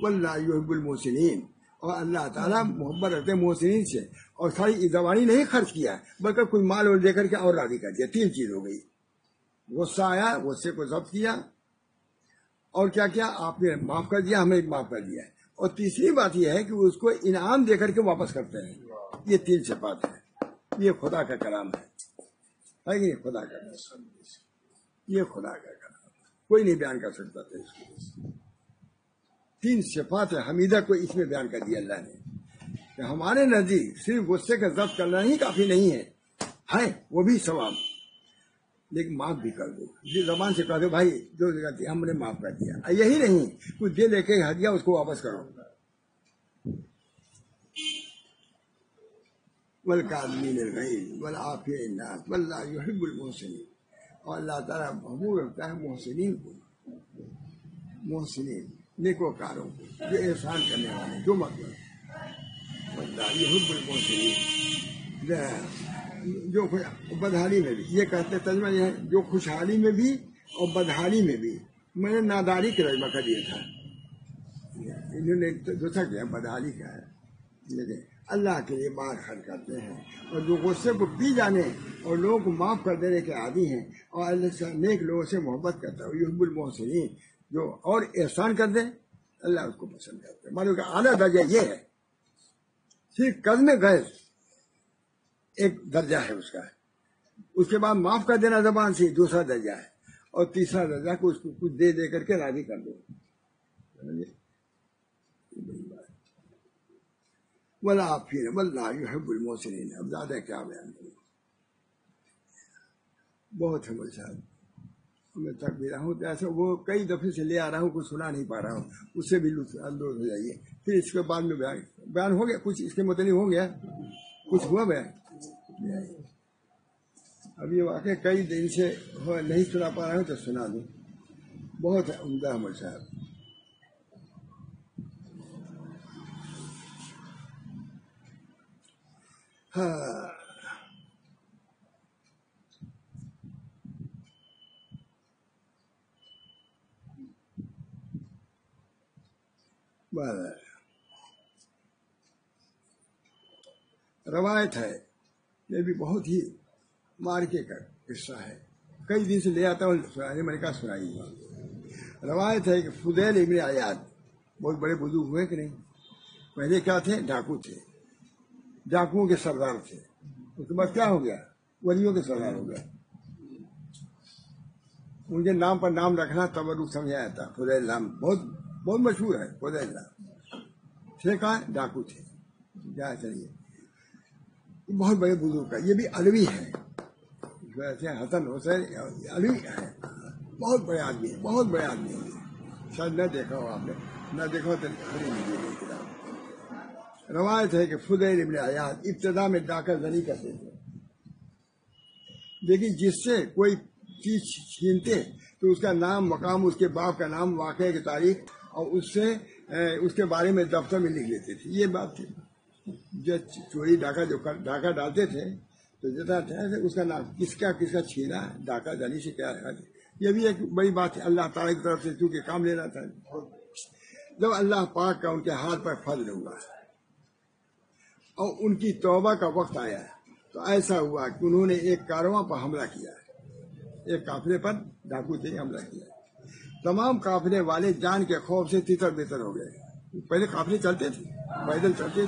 واللہ یحب المحسنین، اور اللہ تعالیٰ محبت رکھتے ہیں محسنین سے، اور ساری زبانی نہیں خرچ کیا بلکہ کوئی مال اور دے کر کے اور راضی کر دیا۔ تین چیز ہو گئی، غصہ آیا، غصے کو ضبط کیا، اور کیا کیا آپ نے معاف کر دیا، ہمیں معاف کر دیا، اور تیسری بات یہ ہے کہ اس کو انعام دے کر کے واپس کرتے ہیں۔ یہ تین صفات ہے، یہ خدا کا کلام ہے کہ نہیں؟ خدا کا کلام، یہ خدا کا کلام، کوئی نہیں بیان کر سکتا تھا اس کو۔ تین صفات حمیدہ کو اس میں بیان کر دیا اللہ نے، کہ ہمارے نزدیک صرف غصے کا ضبط کرنا ہی کافی نہیں ہے وہ بھی ثواب، لیکن معاف بھی کر دو، جس زبان سے کہہ دو بھائی جو غلطی ہم نے معاف کر دیا، یہی نہیں کچھ دے لے کے ہدیہ اس کو واپس کرو۔ والکاظمین الغیظ والعافین عن الناس واللہ یحب المحسنین، اور اللہ تعالیٰ محبوب رکھتا ہے محسنین کو، محسنین نیکوکاروں کو، جو احسان کرنے والے، جو مطلب واللہ یحب المحسنین، جو بدحالی میں بھی، یہ کہتے ترجمہ یہ ہے جو خوشحالی میں بھی اور بدحالی میں بھی، میں نے ناداری کا ترجمہ کر دیا تھا، انہوں نے دوسرا کیا بدحالی کا ہے، لیکن اللہ کے لیے مال خرچ کرتے ہیں، اور جو غصے کو پی جانے اور لوگوں کو معاف کر دینے کے عادی ہیں، اور اللہ سے نیک لوگوں سے محبت کرتا ہے، یحب المحسنین، جو اور احسان کر دیں اللہ اس کو پسند کرتا ہے۔ معلوم کہ اعلیٰ درجہ یہ ہے، صرف قدم غیظ ایک درجہ ہے اس کا، اس کے بعد معاف کر دینا زبان سے دوسرا درجہ ہے، اور تیسرا درجہ کو اس کو کچھ دے دے کر کے راضی کر دو۔ والعافین واللہ یحب المحسنین، اب زیادہ کیا بیان کروں، بہت ہے مجھے صاحب، میں تھک بھی رہا ہوں، تو ایسا وہ کئی دفعے سے لے آ رہا ہوں، کچھ سنا نہیں پا رہا ہوں، اس سے بھی لطف اندوز ہو جائیے۔ پھر اس کے بعد میں بیان ہو گیا، کچھ اس کے متعلق ہو گیا، کچھ ہوا بیان۔ اب یہ واقعہ کئی دن سے نہیں سنا پا رہا ہوں تو سنا دوں، بہت عمدہ عمل صاحب۔ روایت ہے، یہ بھی بہت ہی مارکے کا قصہ ہے، کئی دن سے لے آتا ہوں، میں نے کہا سنائی۔ روایت ہے کہ فضیل ابن عیاض بہت بڑے بزرگ ہوئے کہ نہیں، پہلے کیا تھے؟ ڈاکو تھے، ڈاکوؤں کے سردار تھے، اس کے بعد کیا ہو گیا؟ ولیوں کے سردار ہو گیا۔ ان کے نام پر نام رکھنا تبرک سمجھا جاتا، فضیل نام بہت مشہور ہے، فضیل نام تھے، کہاں ڈاکو تھے، کیا چاہیے، بہت بڑے بزرگ کا، یہ بھی علوی ہے، حسن حسین علوی ہے، بہت بڑے آدمی ہیں، بہت بڑے آدمی ہیں، شاید نہ دیکھا ہو آپ نے، نہ دیکھا ہو تو خرید لیجیے کتاب۔ روایت ہے کہ فضیل ابن عیاض ابتدا میں ڈاکہ زنی کرتے تھے، لیکن جس سے کوئی چیز چھینتے تو اس کا نام، مقام، اس کے باپ کا نام، واقعے کی تاریخ، اور اس کے بارے میں دفتر میں لکھ لیتے تھے۔ یہ بات تھی، جو چوری ڈاکہ ڈالتے تھے تو جتنا اس کا نام، کس کا چھینا، ڈاکہ زنی سے کیا رہا تھا، یہ بھی ایک بڑی بات ہے اللہ تعالیٰ کی طرف سے، چونکہ کام لینا تھا۔ جب اللہ پاک کا ان کے ہاتھ پر فضل ہوا اور ان کی توبہ کا وقت آیا تو ایسا ہوا کہ انہوں نے ایک کارواں پر حملہ کیا، ایک قافلے پر ڈاکو نے حملہ کیا، تمام قافلے والے جان کے خوف سے تتر بتر ہو گئے۔ پہلے قافلے چلتے تھے، پیدل چلتے،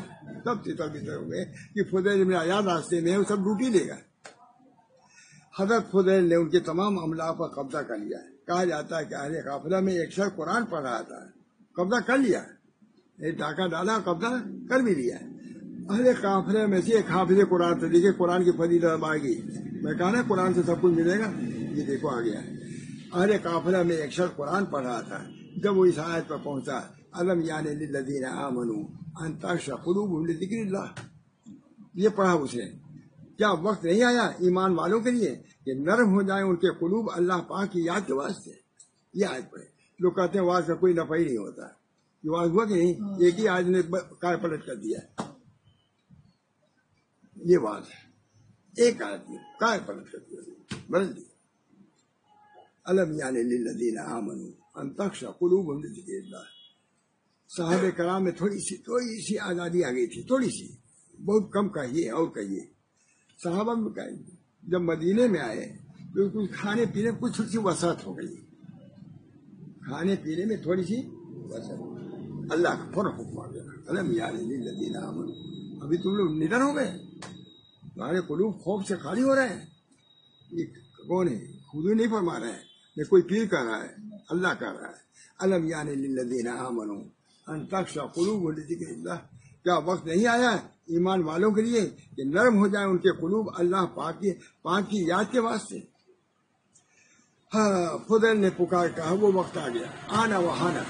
تب تتر بتر ہو گئے کہ فضیل ابن عیاض راستے میں وہ سب لوٹ ہی لے گا۔ حضرت فضیل نے ان کے تمام املاک پر قبضہ کر لیا ہے. کہا جاتا ہے کہ اہل قافلہ میں ایک شخص قرآن پڑھ رہا تھا, قبضہ کر لیا, ایک ڈاکہ ڈالا, قبضہ کر بھی لیا. اہل قافلے میں سے ایک حافظ قرآن تھا. دیکھیے قرآن کی فضیلت آ گئی. میں کہا نا قرآن سے سب کچھ ملے گا, یہ دیکھو آ گیا ہے. اہل قافلہ میں ایک شخص قرآن پڑھ رہا تھا. جب وہ اس آیت پر پہنچا, الم یعن للذین آمنوا ان تخشع قلوبهم لذکر اللہ, یہ پڑھا اسے, کیا وقت نہیں آیا ایمان والوں کے لیے کہ نرم ہو جائیں ان کے قلوب اللہ پاک کی یاد کے واسطے. یہ آیت پڑھے. لوگ کہتے ہیں واز کا کوئی نفع ہی نہیں ہوتا. یہ واز ہوا کہ نہیں؟ ایک ہی آیت نے کار پلٹ کر دیا. یہ واز ہے, ایک آیت نے کار پلٹ کر دیا, بدل دیا. الم یعن للذین آمنوا ان تخشع قلوبهم لذکر اللہ. صحابہ کرام میں تھوڑی سی آزادی آ گئی تھی, تھوڑی سی, بہت کم کہیے اور کہیے. صحابہ میں جب مدینے میں آئے تو کچھ کھانے پینے کچھ سی وسعت ہو گئی, کھانے پینے میں تھوڑی سی وسعت. اللہ کا فوراً حکم آ گیا, الم یعن للذین آمنوا. ابھی تم لوگ نڈر ہو گئے, تمہارے قلوب خوف سے خالی ہو رہے ہیں. یہ کون ہے؟ خود ہی نہیں فرما رہے ہیں, یہ کوئی پیر کر رہا ہے, اللہ کر رہا ہے. الم یعن للذین آمنوا ان تخشع قلوبهم لذکر اللہ. کیا وقت نہیں آیا ایمان والوں کے لیے کہ نرم ہو جائیں ان کے قلوب اللہ پاک کی یاد کے واسطے. ہاں, فضیل نے پکار کہا وہ وقت آ گیا. آنا وہانا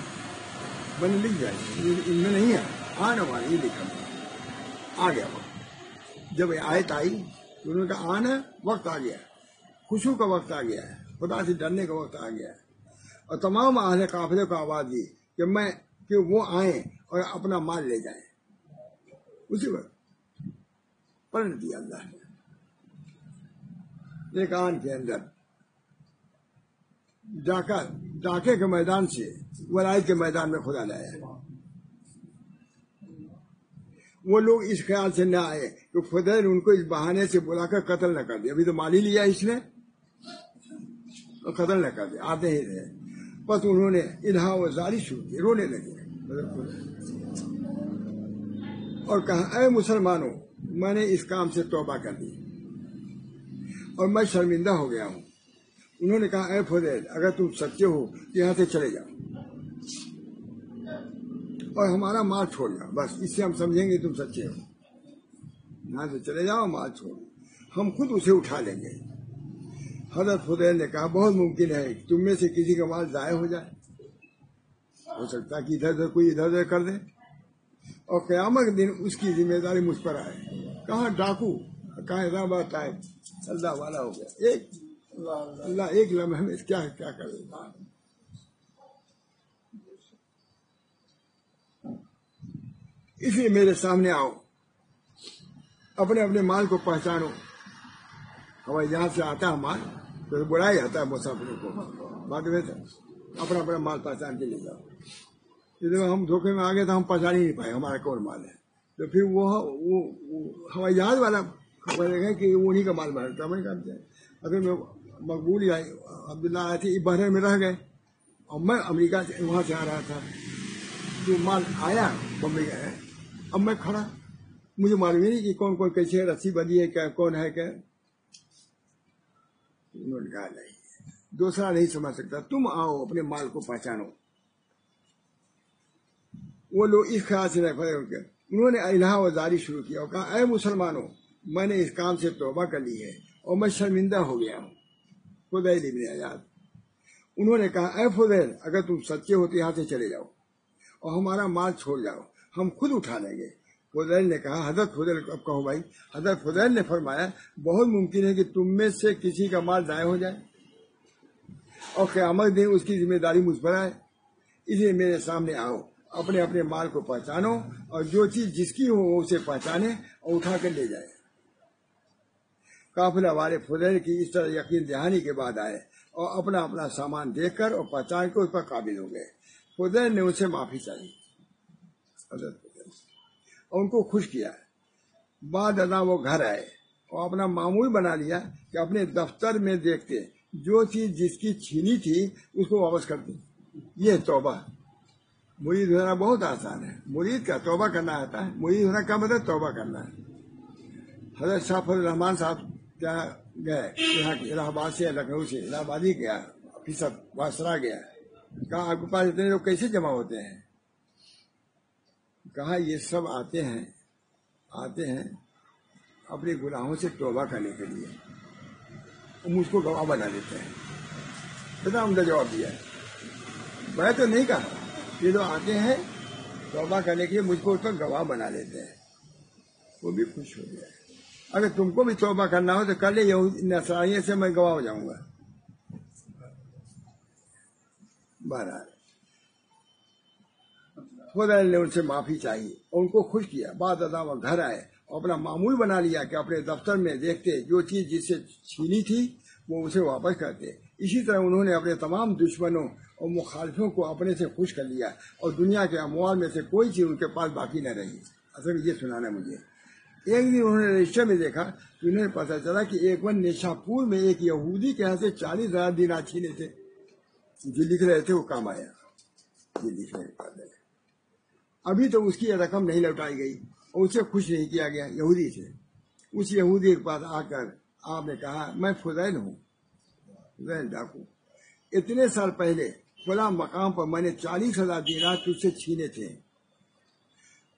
بن لکھ جائے, ان میں نہیں ہے, آنا وہانا یہ لکھا آ گیا وقت. جب آیت آئی تو انہوں نے کہا آنا وقت آ گیا, خوشو کا وقت آ گیا ہے, خدا سے ڈرنے کا وقت آ گیا ہے. اور تمام اہل قافلے کو آواز دی کہ وہ آئیں اور اپنا مال لے جائیں. اسی وقت پلٹ دیا اللہ نے. ایک آن کے اندر ڈاکے کے میدان سے ولایت کے میدان میں خدا لایا. وہ لوگ اس خیال سے نہ آئے کہ فضیل ان کو اس بہانے سے بلا کر قتل نہ کر دے. ابھی تو مال ہی لیا اس نے, قتل نہ کر دے, آتے ہی رہے. بس انہوں نے الہا و زاری شروع کی, رونے لگے اور کہا اے مسلمانوں, میں نے اس کام سے توبہ کر دی اور میں شرمندہ ہو گیا ہوں. انہوں نے کہا اے فضیل اگر تم سچے ہو تو یہاں سے چلے جاؤ اور ہمارا مال چھوڑ جاؤ. بس اس سے ہم سمجھیں گے تم سچے ہو. یہاں سے چلے جاؤ, مال چھوڑ, ہم خود اسے اٹھا لیں گے. حضرت فضیل نے کہا بہت ممکن ہے تم میں سے کسی کا مال ضائع ہو جائے, ہو سکتا ہے کہ ادھر کوئی ادھر کر دے اور قیامت کے دن اس کی ذمہ داری مجھ پر آئے. کہاں ڈاکو, کہاں حیدرآباد ٹائپ اللہ والا ہو گیا. اللہ ایک لمحے میں کیا کرے. اس لیے میرے سامنے آؤ, اپنے اپنے مال کو پہچانو. ہمارے یہاں سے آتا ہے مال تو بڑا ہی آتا ہے مسافروں کو, بعد میں اپنا اپنا مال پہچان کے لے جاؤ. ہم دھوکے میں آ گئے تو ہم پہچان ہی نہیں پائے ہمارا کون مال ہے. تو پھر وہ ہوائی جہاز والا خبر ہے کہ وہ انہیں کا مال بھرتا. میں کہتے ہیں اگر میں مقبول عبداللہ آئے تھے, بحرین میں رہ گئے اور میں امریکہ سے وہاں سے آ رہا تھا. جو مال آیا بمبئی گئے, اب میں کھڑا, مجھے معلوم ہی نہیں کہ کون کیسے رسی بندی ہے, کیا کون ہے کیا. انہوں نے کہا نہیں, دوسرا نہیں سمجھ سکتا, تم آؤ اپنے مال کو پہچانو. وہ لوگ اس خیال سے رکھے, انہوں نے الہا و زاری شروع کیا اور کہا اے مسلمانوں, میں نے اس کام سے توبہ کر لی ہے اور میں شرمندہ ہو گیا ہوں. فضیل ابن عیاض, انہوں نے کہا اے فضیل اگر تم سچے ہو تو یہاں سے چلے جاؤ اور ہمارا مال چھوڑ جاؤ, ہم خود اٹھا لیں گے. فضیل نے کہا حضرت فضیل, اب کہو بھائی. حضرت فضیل نے فرمایا بہت ممکن ہے کہ تم میں سے کسی کا مال ضائع ہو جائے اور قیامت دن اس کی ذمہ داری مجھ پر آئے. اس لیے میرے سامنے آؤ, اپنے اپنے مال کو پہچانو اور جو چیز جس کی ہو اسے پہچانے اور اٹھا کر لے جائے. قافلہ والے فضیل کی اس طرح یقین دہانی کے بعد آئے اور اپنا اپنا سامان دیکھ کر اور پہچان کر اس پر قابل ہو گئے. فضیل نے ان سے معافی چاہی حضرت فضیل اور ان کو خوش کیا. بعد ازاں وہ گھر آئے اور اپنا معمول بنا لیا کہ اپنے دفتر میں دیکھتے جو چیز جس کی چھینی تھی اس کو واپس کرتے. یہ توبہ. مرید ہونا بہت آسان ہے, مرید کا توبہ کرنا آتا ہے. مرید ہونا کا مطلب توبہ کرنا ہے. حضرت شاہ فضل الرحمان صاحب کیا گئے یہاں الہ آباد سے لکھنؤ سے الہ آباد ہی گیا، پھر سب واسرا گیا، کہا آپ کے پاس اتنے لوگ کیسے جمع ہوتے ہیں؟ کہا یہ سب آتے ہیں اپنے گناہوں سے توبہ کرنے کے لیے، مجھ کو گواہ بنا لیتے ہیں۔ بتا عمدہ جواب دیا ہے، میں تو نہیں کہا، یہ لوگ آتے ہیں توبہ کرنے کے لیے مجھ کو اس کا گواہ بنا لیتے ہیں۔ وہ بھی خوش ہو گیا۔ اگر تم کو بھی توبہ کرنا ہو تو کر لے، نصرانیت سے میں گواہ ہو جاؤں گا۔ بہرحال خدا نے ان سے معافی چاہی اور ان کو خوش کیا۔ بعد ازاں وہ گھر آئے اور اپنا معمول بنا لیا کہ اپنے دفتر میں دیکھتے جو چیز جس سے چھینی تھی وہ اسے واپس کرتے۔ اسی طرح انہوں نے اپنے تمام دشمنوں اور مخالفوں کو اپنے سے خوش کر لیا اور دنیا کے اموال میں سے کوئی چیز ان کے پاس باقی نہ رہی۔ اصل یہ سنانا مجھے، ایک دن انہوں نے رجسٹر میں دیکھا تو انہیں پتا چلا کہ ایک بار نیشا پور میں ایک یہودی کے یہاں سے 40,000 دینار چھینے تھے۔ جو لکھ رہے تھے وہ کام آیا، یہ لکھ رہے ابھی تو اس کی رقم نہیں لوٹائی گئی اور اسے خوش نہیں کیا گیا یہودی سے۔ اس یہودی کے پاس آ کر آپ نے کہا میں فضیل ہوں، فضیل ڈاکو، اتنے سال پہلے فلاں مقام پر میں نے 40,000 دینار تجھ سے چھینے تھے،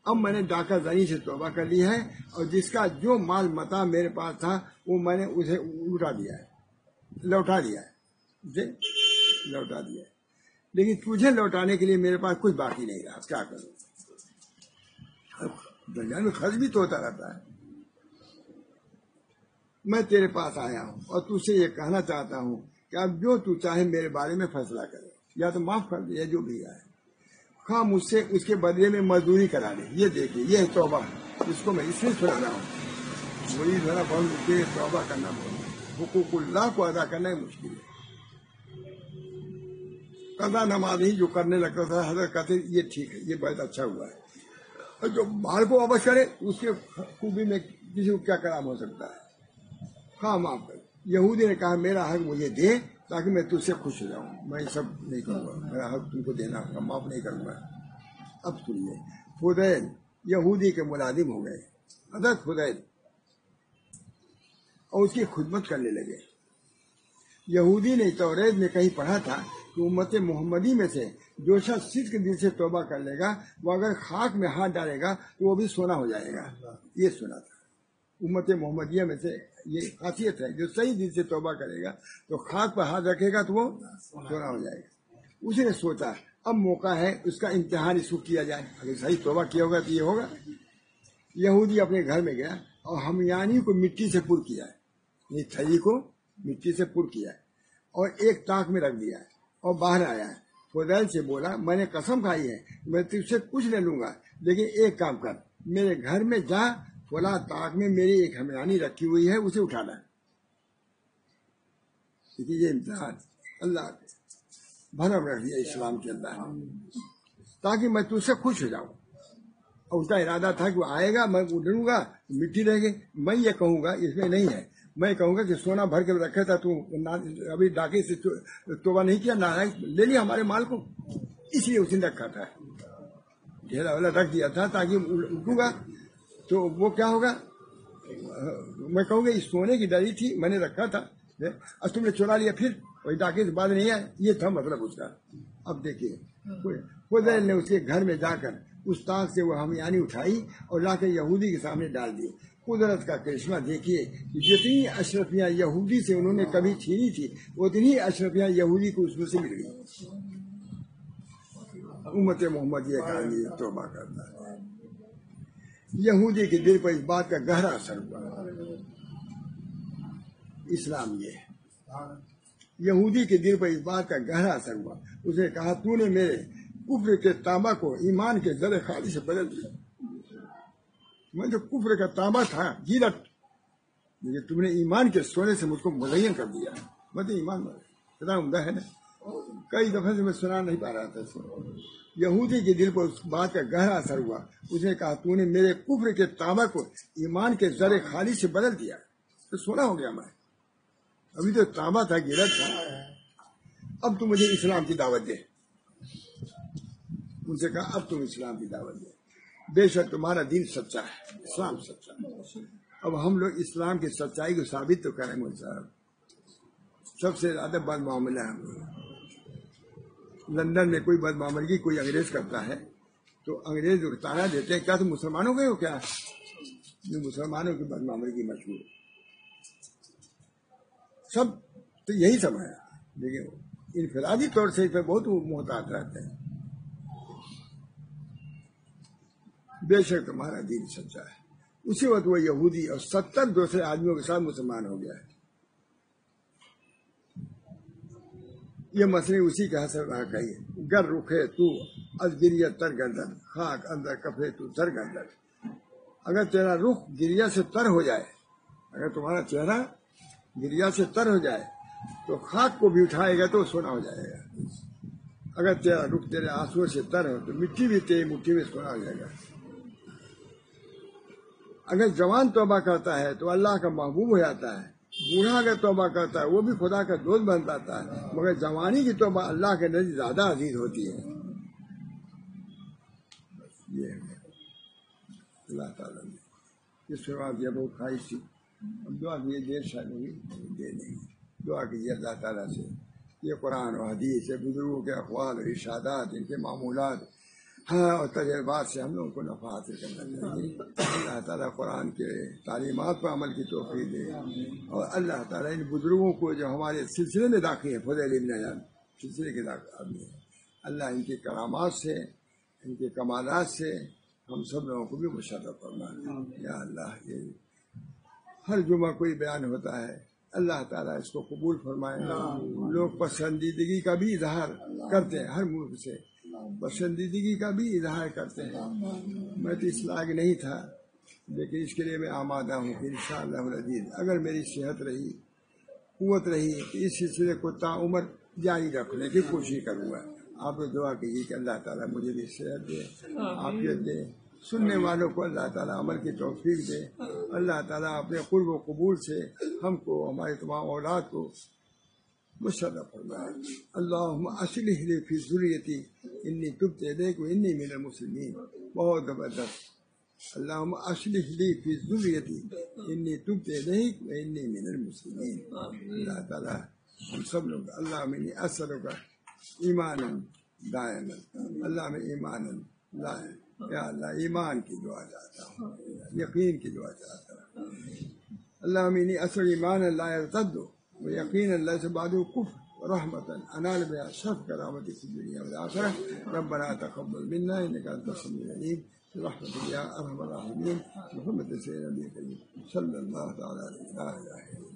اب میں نے ڈاکہ زنی سے توبہ کر لی ہے اور جس کا جو مال متا میرے پاس تھا وہ میں نے اسے لوٹا دیا ہے، لیکن تجھے لوٹانے کے لیے میرے پاس کچھ باقی نہیں رہا، کیا کروں؟ دنیا میں خرچ بھی تو ہوتا رہتا ہے۔ میں تیرے پاس آیا ہوں اور تجھ سے یہ کہنا چاہتا ہوں کہ اب جو تو چاہے میرے بارے میں فیصلہ کرے، یا تو معاف کر دے یا جو بھی ہے، خواہ مجھ سے اس کے بدلے میں مزدوری کرا لے۔ یہ دیکھیے یہ ہے توبہ، جس کو میں اس لیے سنا رہا ہوں۔ وہی ذرا بہت مشکل ہے، توبہ کرنا بہت، حقوق اللہ کو ادا کرنا ہی مشکل ہے۔ قضا نماز ہی جو کرنے لگتا تھا حضرت کہتے یہ ٹھیک ہے، یہ بہت اچھا ہوا ہے، اور جو مال کو واپس کرے اس کے خوبی میں کسی کو کیا کلام ہو سکتا ہے؟ ہاں معاف کر۔ یہودی نے کہا میرا حق مجھے دے تاکہ میں تجھ سے خوش ہو جاؤں، میں سب نہیں کروں گا، میرا حق تم کو دینا ہوگا، معاف نہیں کروں گا۔ اب سنیے، فضیل یہودی کے ملازم ہو گئے، حضرت فضیل، اور اس کی خدمت کرنے لگے۔ یہودی نے توریت میں کہیں پڑھا تھا کہ امت محمدی میں سے جو شخص صدق دل سے توبہ کر لے گا وہ اگر خاک میں ہاتھ ڈالے گا تو وہ بھی سونا ہو جائے گا۔ یہ سنا تھا امت محمدیہ میں سے یہ خاصیت ہے، جو صحیح دل سے توبہ کرے گا تو خاک پر ہاتھ رکھے گا تو وہ سونا ہو جائے گا۔ اس نے سوچا اب موقع ہے اس کا امتحان اس کو کیا جائے، اگر صحیح توبہ کیا ہوگا تو یہ ہوگا۔ یہودی اپنے گھر میں گیا اور ہمیانی کو مٹی سے پر کیا، یہ تھلی کو مٹی سے پر کیا اور ایک تاک میں رکھ دیا اور باہر آیا۔ فضیل سے بولا میں نے قسم کھائی ہے میں تجھ سے کچھ نہ لوں گا، لیکن ایک کام کر، میرے گھر میں جا، فلاں تاک میں میری ایک ہمیانی رکھی ہوئی ہے اسے اٹھانا۔ کیونکہ یہ امتحان اللہ بھرم رکھ دیا اسلام کے اللہ نے تاکہ میں تجھ سے خوش ہو جاؤں۔ اور اس کا ارادہ تھا کہ وہ آئے گا، میں اٹھوں گا مٹی رہے گی، میں یہ کہوں گا اس میں نہیں ہے، میں کہوں گا کہ سونا بھر کے رکھا تھا تو ابھی ڈاکے سے توبہ نہیں کیا، نہ لے لیا ہمارے مال کو، اس لیے اس نے رکھا تھا، ڈھیرا والا رکھ دیا تھا تاکہ اٹھوں گا تو وہ کیا ہوگا، میں کہوں گا اس سونے کی ڈری تھی میں نے رکھا تھا اور تم نے چورا لیا، پھر وہی ڈاکے سے بعد نہیں آئے، یہ تھا مطلب اس کا۔ اب دیکھیے فضیل نے اس کے گھر میں جا کر اس تاک سے وہ ہمیانی اٹھائی اور لا کے یہودی کے سامنے ڈال دی۔ قدرت کا کرشمہ دیکھیے، جتنی اشرفیاں یہودی سے انہوں نے کبھی چھینی تھی اتنی اشرفیاں یہودی کو اس میں سے مل گئی۔ امت محمدیہ کا یہ توبہ کرتا ہے۔ یہودی کے دل پر اس بات کا گہرا اثر ہوا، اسلام یہ ہے، یہودی کے دل پر اس بات کا گہرا اثر ہوا۔ اس نے کہا تو نے میرے کفر کے تانبا کو ایمان کے زر خالی سے بدل دیا، میں جو کفر کا تانبا تھا گیلت، لیکن تم نے ایمان کے سونے سے مجھ کو مزین کر دیا۔ میں تو ایمان کتنا عمدہ ہے نا، کئی دفعہ سے میں سنا نہیں پا رہا تھا اس کو۔ یہودی کے دل پر اس بات کا گہرا اثر ہوا، اس نے کہا تو نے میرے کفر کے تانبا کو ایمان کے زر خالی سے بدل دیا، تو سونا ہو گیا میں، ابھی تو تانبا تھا، گیلت تھا، اب تو مجھے اسلام کی دعوت دے۔ ان سے کہا اب تم اسلام کی دعوت دے، بے شک تمہارا دین سچا ہے، اسلام سچا ہے۔ اب ہم لوگ اسلام کی سچائی کو ثابت تو کریں مول صاحب. سب سے زیادہ بد معاملہ ہے ہم لوگ. لندن میں کوئی بد معاملگی کوئی انگریز کرتا ہے تو انگریز تانا دیتے ہیں کیا تم مسلمانوں کے ہو کیا؟ جو مسلمانوں کی بد معاملگی مشہور سب تو یہی سمجھا. لیکن انفرادی طور سے اس پہ بہت محتاط رہتے ہیں. بے شک تمہارا دین سچا ہے. اسی وقت وہ یہودی اور 70 دوسرے آدمیوں کے ساتھ مسلمان ہو گیا ہے. یہ مسئلے اسی کے حسب واقعی ہے. گر رخے تو از گریہ تر گردن خاک اندر کپڑے تو تر گردن. اگر تیرا رخ گریہ سے تر ہو جائے، اگر تمہارا چہرہ گریہ سے تر ہو جائے تو خاک کو بھی اٹھائے گا تو سونا ہو جائے گا. اگر تیرا رخ تیرے آنسو سے تر ہو تو مٹی بھی تیری مٹھی میں سونا ہو جائے گا. اگر جوان توبہ کرتا ہے تو اللہ کا محبوب ہو جاتا ہے. بوڑھا اگر توبہ کرتا ہے وہ بھی خدا کا دوست بن جاتا ہے. مگر جوانی کی توبہ اللہ کے نزدیک زیادہ عزیز ہوتی ہے. یہ اللہ تعالیٰ نے اس کے بعد یہ بہت خواہش تھی. دعا کیجیے دیر شاید ہوگی دے نہیں. دعا کیجیے اللہ تعالیٰ سے یہ قرآن و حدیث بزرگوں کے اقوال اور ارشادات ان کے معمولات اور تجربات سے ہم لوگوں کو نفع حاصل کرنا چاہیے. اللہ تعالیٰ قرآن کے تعلیمات پر عمل کی توفیق دے. اور اللہ تعالیٰ ان بزرگوں کو جو ہمارے سلسلے میں داخل ہیں فضیل ابن عیاض سلسلے کے آدمی ہیں، اللہ ان کی کرامات سے ان کے کمالات سے ہم سب لوگوں کو بھی مشرف فرمائے. یا اللہ یہ ہر جمعہ کوئی بیان ہوتا ہے اللہ تعالیٰ اس کو قبول فرمائے. لوگ پسندیدگی کا بھی اظہار کرتے ہیں، ہر ملک سے پسندیدگی کا بھی اظہار کرتے ہیں. میں تو اس لائق نہیں تھا لیکن اس کے لیے میں آمادہ ہوں کہ انشاءاللہ العزیز اگر میری صحت رہی قوت رہی تو اس سلسلے کو تعمر جاری رکھنے کی کوشش کروں گا. آپ نے دعا کیجیے کہ اللہ تعالیٰ مجھے بھی صحت دے، عافیت دے، سننے والوں کو اللہ تعالیٰ عمل کی توفیق دے. اللہ تعالیٰ اپنے قرب و قبول سے ہم کو ہمارے تمام اولاد کو مشرف فرمائے. اللہم اصلح لی فی ذریتی انی تبت الیک و انی من المسلمین. بہت زبردست. اللہم اصلح لی فی ذریتی انی تبت الیک و انی من المسلمین. اللہ تعالیٰ ہم سب لوگ اللہ میں اسألک ایمانا دائما، اللہ میں ایمانا دائما. یا اللہ ایمان کی دعا چاہتا ہوں، یقین کی دعا چاہتا ہوں. اللہ میں اسأل ایمانا لا یرتد ويقينا ليس بعده كفر ورحمة أنال بها شرف كرامتي في الدنيا والآخرة. ربنا تقبل منا إنك أنت السميع العليم برحمتك يا أرحم الراحمين. محمد سيدنا النبي الكريم صلى الله تعالى عليه وسلم.